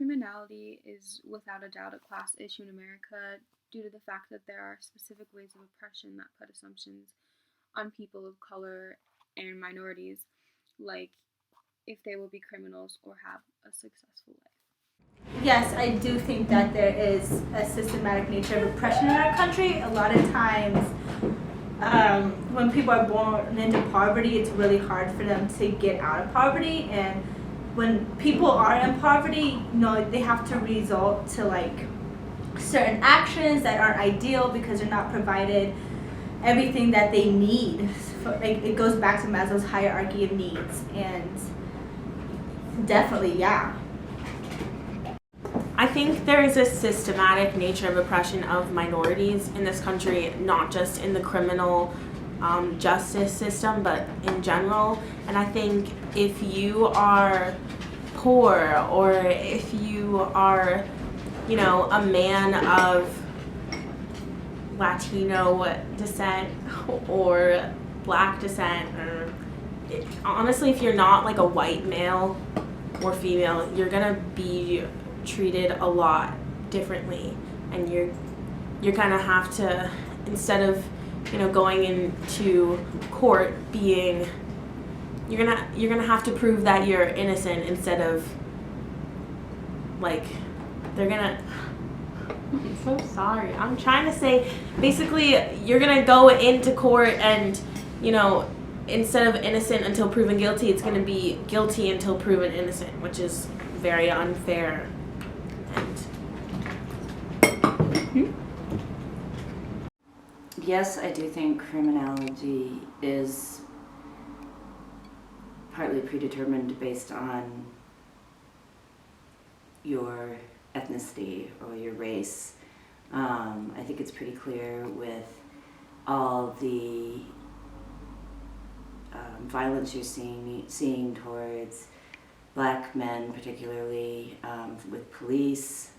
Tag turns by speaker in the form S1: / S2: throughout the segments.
S1: Criminality is without a doubt a class issue in America due to the fact that there are specific ways of oppression that put assumptions on people of color and minorities, like if they will be criminals or have a successful life.
S2: Yes, I do think that there is a systematic nature of oppression in our country. A lot of times, when people are born into poverty, it's really hard for them to get out of poverty. And when people are in poverty, they have to resort to like certain actions that aren't ideal because they're not provided everything that they need. It goes back to Maslow's hierarchy of needs, and definitely, yeah.
S3: I think there is a systematic nature of oppression of minorities in this country, not just in the criminal justice system, but in general. And I think if you are poor, or if you are, a man of Latino descent or Black descent, or honestly, if you're not like a white male or female, you're gonna be treated a lot differently, and you're gonna have to, instead of going into court being, you're gonna have to prove that you're innocent, instead of like I'm so sorry. I'm trying to say, basically, you're gonna go into court and, instead of innocent until proven guilty, it's gonna be guilty until proven innocent, which is very unfair. And
S4: yes, I do think criminality is partly predetermined based on your ethnicity or your race. I think it's pretty clear with all the violence you're seeing towards Black men, particularly with police.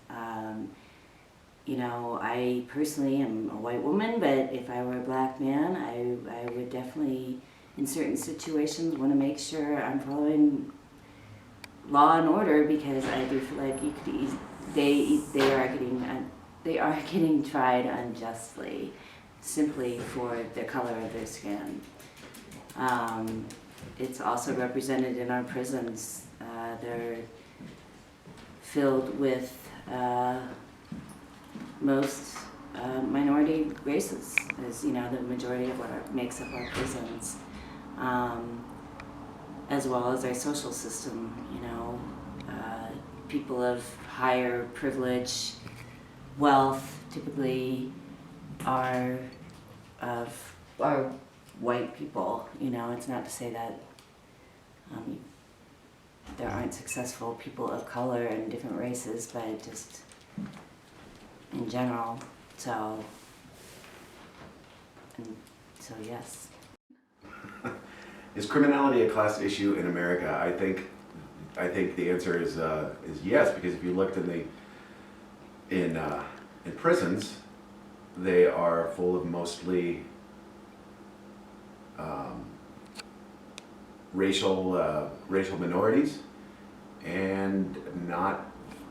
S4: I personally am a white woman, but if I were a Black man, I would definitely, in certain situations, want to make sure I'm following law and order, because I do feel like they are getting tried unjustly simply for the color of their skin. It's also represented in our prisons. They're filled with most minority races, as the majority of what makes up our prisons, as well as our social system. People of higher privilege, wealth, typically are white people. It's not to say that there aren't successful people of color and different races, but just in general. So yes.
S5: Is criminality a class issue in America? I think the answer is yes, because if you looked in prisons, they are full of mostly racial minorities, and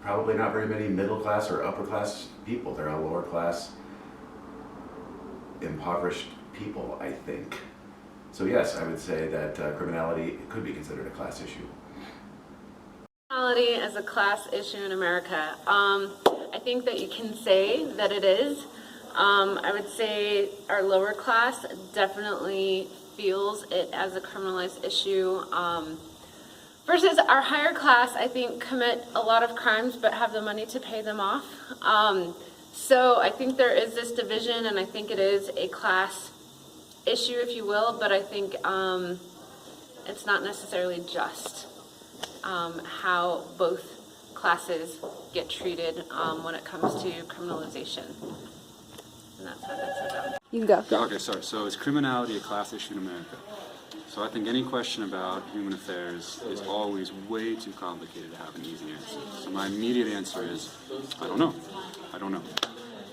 S5: probably not very many middle class or upper class people. They're all lower class, impoverished people, I think. So yes, I would say that criminality could be considered a class issue.
S6: Criminality as a class issue in America. I think that you can say that it is. I would say our lower class definitely feels it as a criminalized issue, versus our higher class, I think, commit a lot of crimes but have the money to pay them off. So I think there is this division, and I think it is a class issue, if you will, but I think it's not necessarily just how both classes get treated when it comes to criminalization. And that's what that's about.
S1: You can go.
S7: Okay, sorry. So is criminality a class issue in America? So I think any question about human affairs is always way too complicated to have an easy answer. So my immediate answer is, I don't know.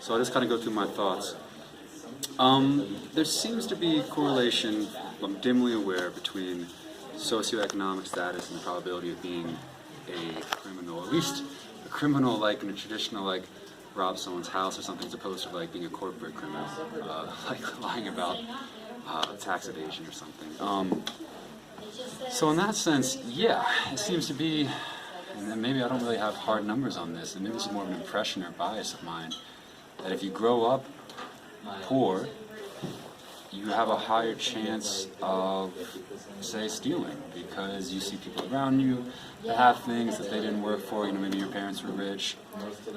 S7: So I'll just kind of go through my thoughts. There seems to be a correlation, I'm dimly aware, between socioeconomic status and the probability of being a criminal, at least a criminal like in a traditional like rob someone's house or something, as opposed to like being a corporate criminal, like lying about tax evasion or something. So in that sense, yeah, it seems to be, and maybe I don't really have hard numbers on this, and maybe this is more of an impression or bias of mine, that if you grow up poor, you have a higher chance of, say, stealing, because you see people around you that have things that they didn't work for. You know, maybe your parents were rich.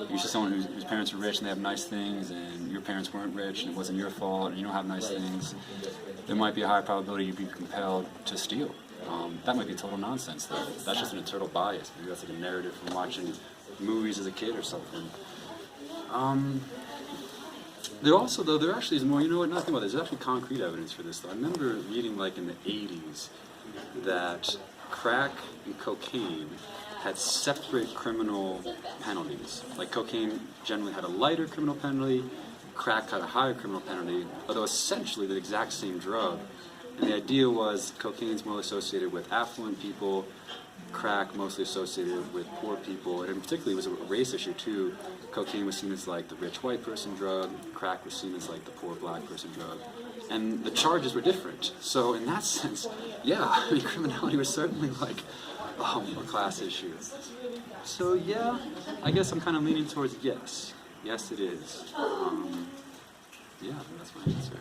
S7: You see someone whose parents are rich and they have nice things, and your parents weren't rich and it wasn't your fault and you don't have nice things. There might be a higher probability you'd be compelled to steal. That might be total nonsense, though. That's just an internal bias. Maybe that's like a narrative from watching movies as a kid or something. There also, though, there actually is more, you know what, nothing about this. There's actually concrete evidence for this, though. I remember reading, like, in the 80s that crack and cocaine had separate criminal penalties. Like, cocaine generally had a lighter criminal penalty, crack had a higher criminal penalty, although essentially the exact same drug. And the idea was cocaine's more associated with affluent people, crack mostly associated with poor people, and particularly it was a race issue too. Cocaine was seen as like the rich white person drug, crack was seen as like the poor black person drug, and the charges were different. So in that sense, yeah, I mean, criminality was certainly like a class issue. So yeah, I guess I'm kind of leaning towards yes. Yes, it is. Yeah, I think that's my answer.